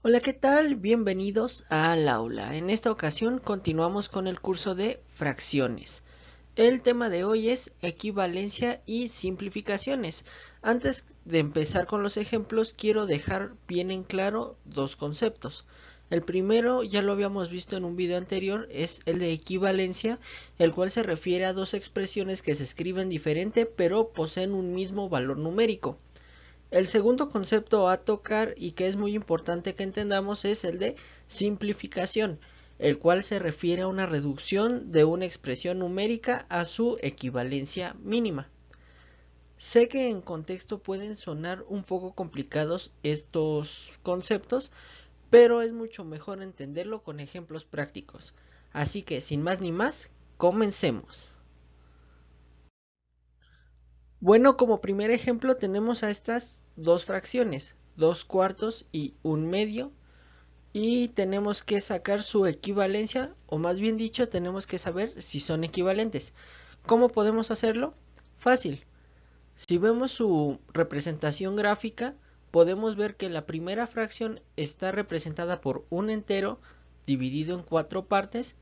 Hola, ¿qué tal? Bienvenidos al aula. En esta ocasión continuamos con el curso de fracciones. El tema de hoy es equivalencia y simplificaciones. Antes de empezar con los ejemplos, quiero dejar bien en claro dos conceptos. El primero ya lo habíamos visto en un video anterior, es el de equivalencia, el cual se refiere a dos expresiones que se escriben diferente pero poseen un mismo valor numérico. El segundo concepto a tocar y que es muy importante que entendamos es el de simplificación, el cual se refiere a una reducción de una expresión numérica a su equivalencia mínima. Sé que en contexto pueden sonar un poco complicados estos conceptos, pero es mucho mejor entenderlo con ejemplos prácticos. Así que sin más ni más, comencemos. Bueno, como primer ejemplo tenemos a estas dos fracciones, 2 cuartos y 1 medio, y tenemos que sacar su equivalencia, o más bien dicho, tenemos que saber si son equivalentes. ¿Cómo podemos hacerlo? Fácil. Si vemos su representación gráfica, podemos ver que la primera fracción está representada por un entero dividido en 4 partes,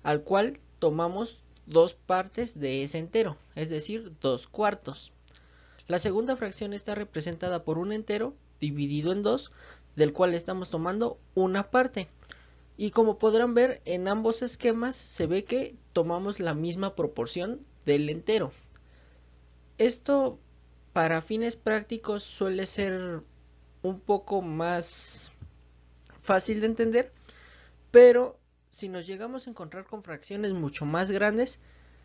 al cual tomamos 2 partes de ese entero, es decir, 2 cuartos. La segunda fracción está representada por un entero dividido en 2, del cual estamos tomando una parte. Y como podrán ver, en ambos esquemas se ve que tomamos la misma proporción del entero. Esto para fines prácticos suele ser un poco más fácil de entender, pero si nos llegamos a encontrar con fracciones mucho más grandes,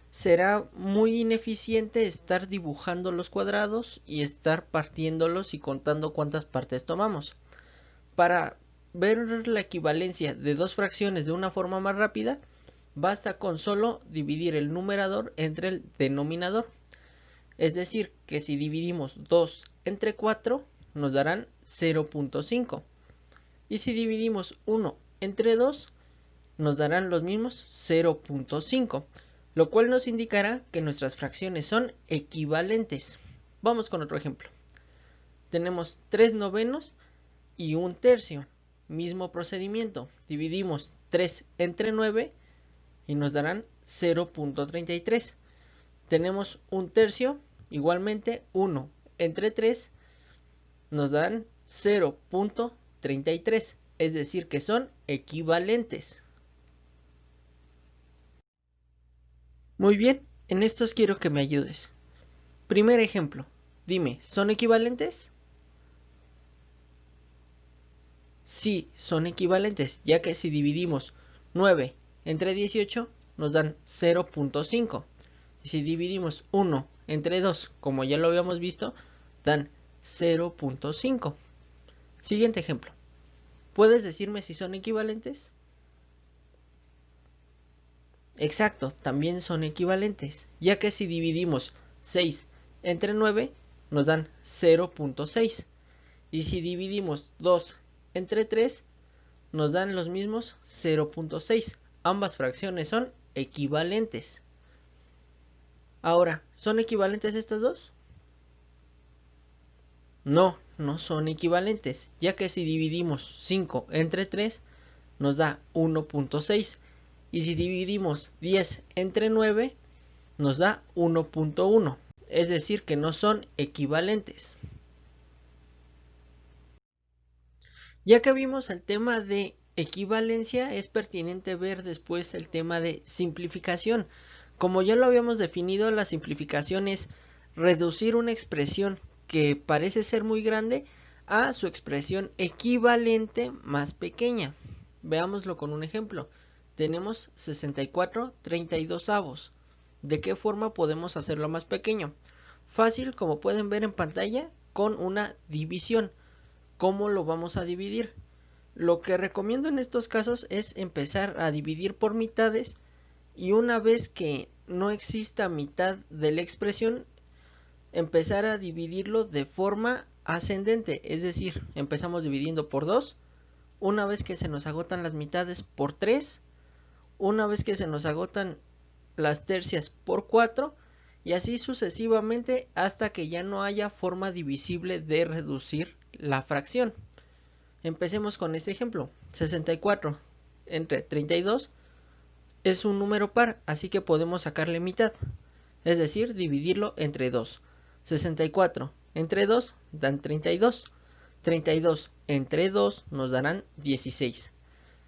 será muy ineficiente estar dibujando los cuadrados y estar partiéndolos y contando cuántas partes tomamos. Para ver la equivalencia de dos fracciones de una forma más rápida, basta con solo dividir el numerador entre el denominador. Es decir, que si dividimos 2 entre 4, nos darán 0.5. Y si dividimos 1 entre 2, nos darán los mismos 0.5, lo cual nos indicará que nuestras fracciones son equivalentes. Vamos con otro ejemplo. Tenemos 3 novenos y 1 tercio. Mismo procedimiento. Dividimos 3 entre 9 y nos darán 0.33. Tenemos 1 tercio, igualmente 1 entre 3 nos dan 0.33, es decir que son equivalentes. Muy bien, en estos quiero que me ayudes. Primer ejemplo, dime, ¿son equivalentes? Sí, son equivalentes, ya que si dividimos 9 entre 18 nos dan 0.5. Y si dividimos 1 entre 2, como ya lo habíamos visto, dan 0.5. Siguiente ejemplo. ¿Puedes decirme si son equivalentes? Exacto, también son equivalentes, ya que si dividimos 6 entre 9 nos dan 0.6. Y si dividimos 2 entre 3 nos dan los mismos 0.6. Ambas fracciones son equivalentes. Ahora, ¿son equivalentes estas dos? No, no son equivalentes, ya que si dividimos 5 entre 3 nos da 1.6 y si dividimos 10 entre 9 nos da 1.1, es decir que no son equivalentes. Ya que vimos el tema de equivalencia, es pertinente ver después el tema de simplificación. Como ya lo habíamos definido, la simplificación es reducir una expresión que parece ser muy grande a su expresión equivalente más pequeña. Veámoslo con un ejemplo. Tenemos 64/32. ¿De qué forma podemos hacerlo más pequeño? Fácil, como pueden ver en pantalla, con una división. ¿Cómo lo vamos a dividir? Lo que recomiendo en estos casos es empezar a dividir por mitades y una vez que no exista mitad de la expresión, empezar a dividirlo de forma ascendente, es decir, empezamos dividiendo por 2, una vez que se nos agotan las mitades por 3, una vez que se nos agotan las tercias por 4 y así sucesivamente hasta que ya no haya forma divisible de reducir la fracción. Empecemos con este ejemplo. 64 entre 32 es un número par, así que podemos sacarle mitad, es decir, dividirlo entre 2. 64 entre 2 dan 32. 32 entre 2 nos darán 16.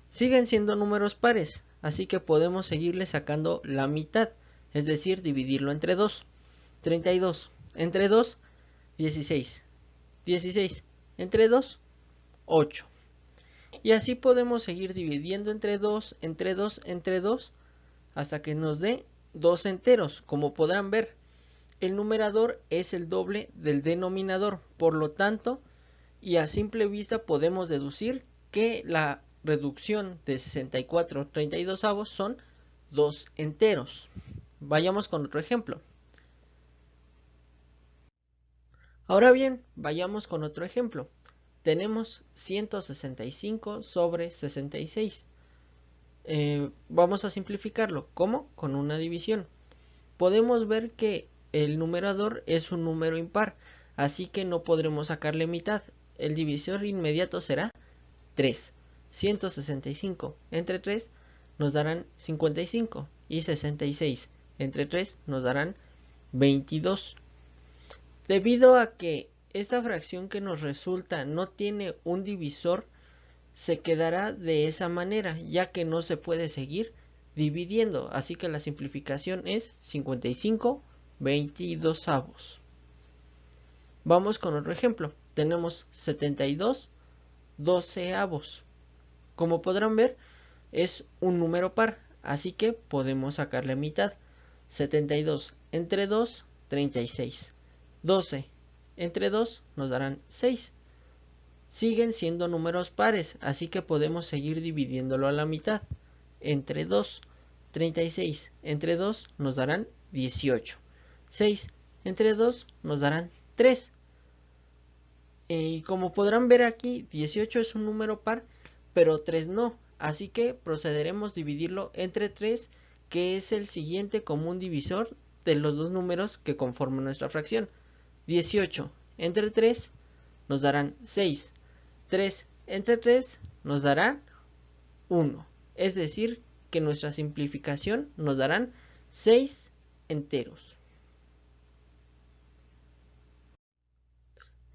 Siguen siendo números pares, así que podemos seguirle sacando la mitad, es decir, dividirlo entre 2. 32 entre 2, 16. 16 entre 2, 8. Y así podemos seguir dividiendo entre 2, entre 2, entre 2, hasta que nos dé 2 enteros. Como podrán ver, el numerador es el doble del denominador, por lo tanto, y a simple vista podemos deducir que la reducción de 64 32avos son 2 enteros. Vayamos con otro ejemplo. Ahora bien, vayamos con otro ejemplo. Tenemos 165 sobre 66. Vamos a simplificarlo. ¿Cómo? Con una división. Podemos ver que el numerador es un número impar, así que no podremos sacarle mitad. El divisor inmediato será 3. 165 entre 3 nos darán 55 y 66 entre 3 nos darán 22. Debido a que esta fracción que nos resulta no tiene un divisor, se quedará de esa manera, ya que no se puede seguir dividiendo. Así que la simplificación es 55 22avos. Vamos con otro ejemplo. Tenemos 72 12avos. Como podrán ver, es un número par, así que podemos sacarle mitad. 72 entre 2, 36. 12 entre 2 nos darán 6. Siguen siendo números pares, así que podemos seguir dividiéndolo a la mitad. Entre 2, 36 entre 2 nos darán 18. 6 entre 2 nos darán 3. Y como podrán ver aquí, 18 es un número par, pero 3 no. Así que procederemos a dividirlo entre 3, que es el siguiente común divisor de los dos números que conforman nuestra fracción. 18 entre 3 nos darán 6. 3 entre 3 nos dará 1. Es decir, que nuestra simplificación nos darán 6 enteros.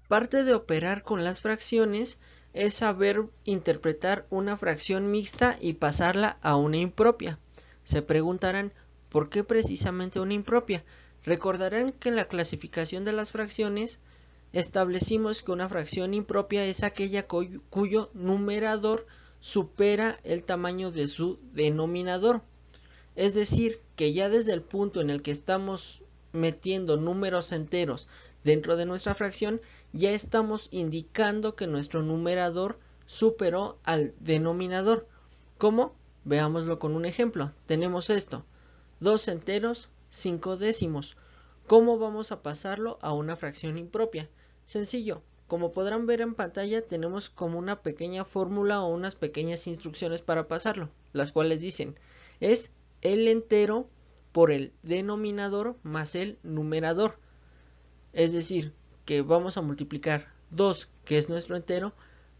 Parte de operar con las fracciones es saber interpretar una fracción mixta y pasarla a una impropia. Se preguntarán, ¿por qué precisamente una impropia? Recordarán que en la clasificación de las fracciones establecimos que una fracción impropia es aquella cuyo numerador supera el tamaño de su denominador. Es decir, que ya desde el punto en el que estamos metiendo números enteros dentro de nuestra fracción, ya estamos indicando que nuestro numerador superó al denominador. ¿Cómo? Veámoslo con un ejemplo. Tenemos esto: 2 enteros, 5 décimos. ¿Cómo vamos a pasarlo a una fracción impropia? Sencillo. Como podrán ver en pantalla, tenemos como una pequeña fórmula o unas pequeñas instrucciones para pasarlo, las cuales dicen: es el entero por el denominador más el numerador. Es decir, que vamos a multiplicar 2, que es nuestro entero,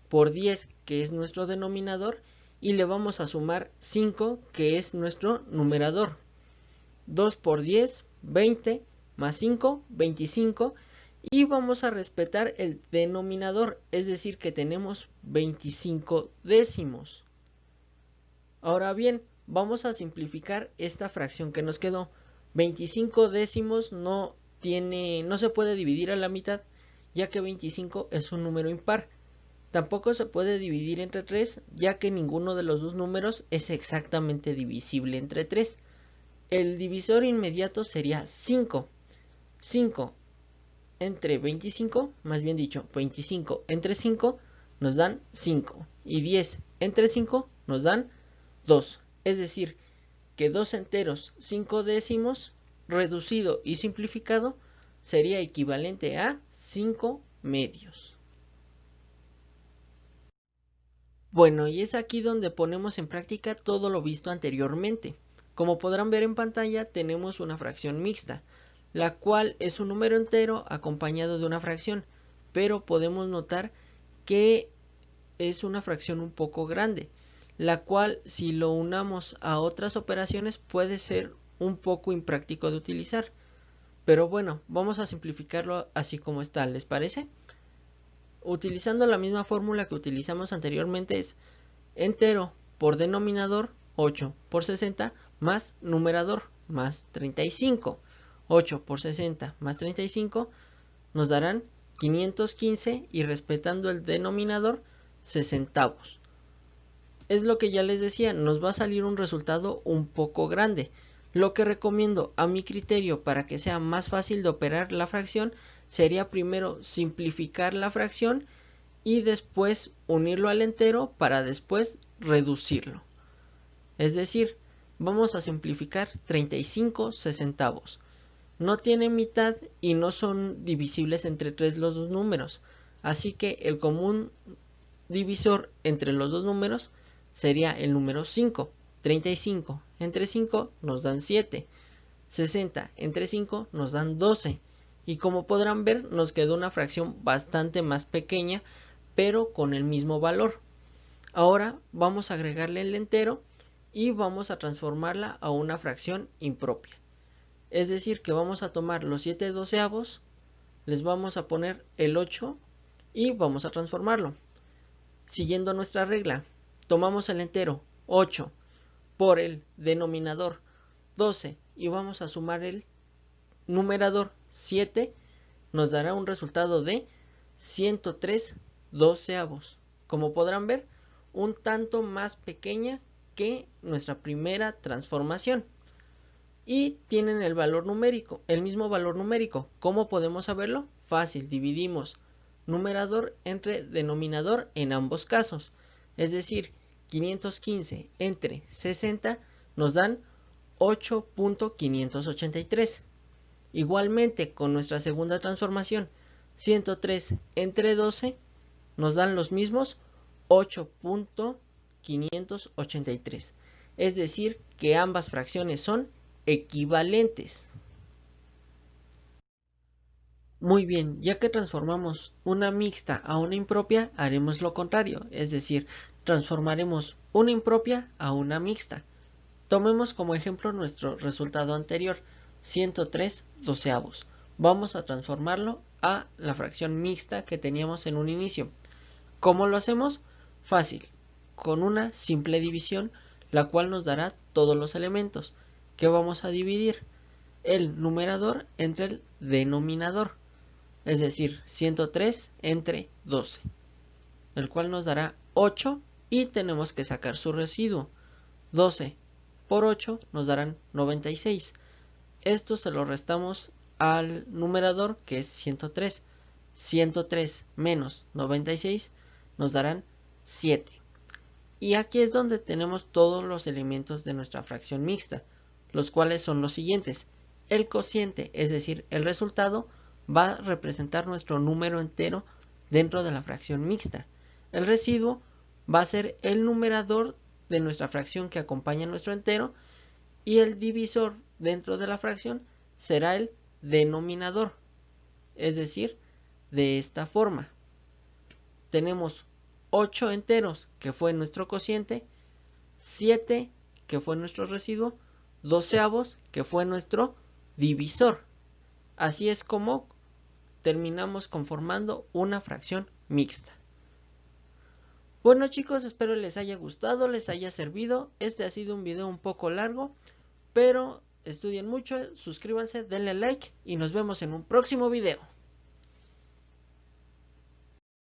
por 10, que es nuestro denominador, y le vamos a sumar 5, que es nuestro numerador. 2 por 10, 20, más 5, 25, y vamos a respetar el denominador, es decir, que tenemos 25 décimos. Ahora bien, vamos a simplificar esta fracción que nos quedó. 25 décimos no se puede dividir a la mitad, ya que 25 es un número impar. Tampoco se puede dividir entre 3, ya que ninguno de los dos números es exactamente divisible entre 3. El divisor inmediato sería 5. 5 entre 25, más bien dicho, 25 entre 5 nos dan 5. Y 10 entre 5 nos dan 2. Es decir, que 2 enteros 5 décimos reducido y simplificado sería equivalente a 5 medios. Bueno, y es aquí donde ponemos en práctica todo lo visto anteriormente. Como podrán ver en pantalla, tenemos una fracción mixta, la cual es un número entero acompañado de una fracción, pero podemos notar que es una fracción un poco grande, la cual si lo unamos a otras operaciones puede ser un poco impráctico de utilizar. Pero bueno, vamos a simplificarlo así como está, ¿les parece? Utilizando la misma fórmula que utilizamos anteriormente, es entero por denominador 8 por 60 más numerador más 35. 8 por 60 más 35 nos darán 515 y respetando el denominador 60. Es lo que ya les decía, nos va a salir un resultado un poco grande. Lo que recomiendo a mi criterio para que sea más fácil de operar la fracción sería primero simplificar la fracción y después unirlo al entero para después reducirlo. Es decir, vamos a simplificar 35 sesentavos. No tiene mitad y no son divisibles entre 3 los dos números, así que el común divisor entre los dos números sería el número 5. 35 entre 5 nos dan 7. 60 entre 5 nos dan 12. Y como podrán ver, nos quedó una fracción bastante más pequeña, pero con el mismo valor. Ahora vamos a agregarle el entero y vamos a transformarla a una fracción impropia. Es decir, que vamos a tomar los 7 doceavos, les vamos a poner el 8 y vamos a transformarlo. Siguiendo nuestra regla, tomamos el entero 8 por el denominador 12 y vamos a sumar el numerador 7, nos dará un resultado de 103 doceavos. Como podrán ver, un tanto más pequeña que nuestra primera transformación. Y tienen el valor numérico, el mismo valor numérico. ¿Cómo podemos saberlo? Fácil, dividimos numerador entre denominador en ambos casos. Es decir, 515 entre 60 nos dan 8.583. Igualmente con nuestra segunda transformación, 103 entre 12 nos dan los mismos 8.583. Es decir, que ambas fracciones son equivalentes. Muy bien, ya que transformamos una mixta a una impropia, haremos lo contrario, es decir, transformaremos una impropia a una mixta. Tomemos como ejemplo nuestro resultado anterior, 103 doceavos. Vamos a transformarlo a la fracción mixta que teníamos en un inicio. ¿Cómo lo hacemos? Fácil, con una simple división, la cual nos dará todos los elementos. ¿Qué vamos a dividir? El numerador entre el denominador, es decir, 103 entre 12, el cual nos dará 8 y tenemos que sacar su residuo. 12 por 8 nos darán 96. Esto se lo restamos al numerador, que es 103. 103 menos 96 nos darán 7. Y aquí es donde tenemos todos los elementos de nuestra fracción mixta, los cuales son los siguientes. El cociente, es decir, el resultado, va a representar nuestro número entero dentro de la fracción mixta. El residuo va a ser el numerador de nuestra fracción que acompaña a nuestro entero, y el divisor dentro de la fracción será el denominador. Es decir, de esta forma tenemos 8 enteros, que fue nuestro cociente, 7, que fue nuestro residuo, doceavos, que fue nuestro divisor. Así es como terminamos conformando una fracción mixta. Bueno chicos, espero les haya gustado, les haya servido. Este ha sido un video un poco largo, pero estudien mucho, suscríbanse, denle like y nos vemos en un próximo video.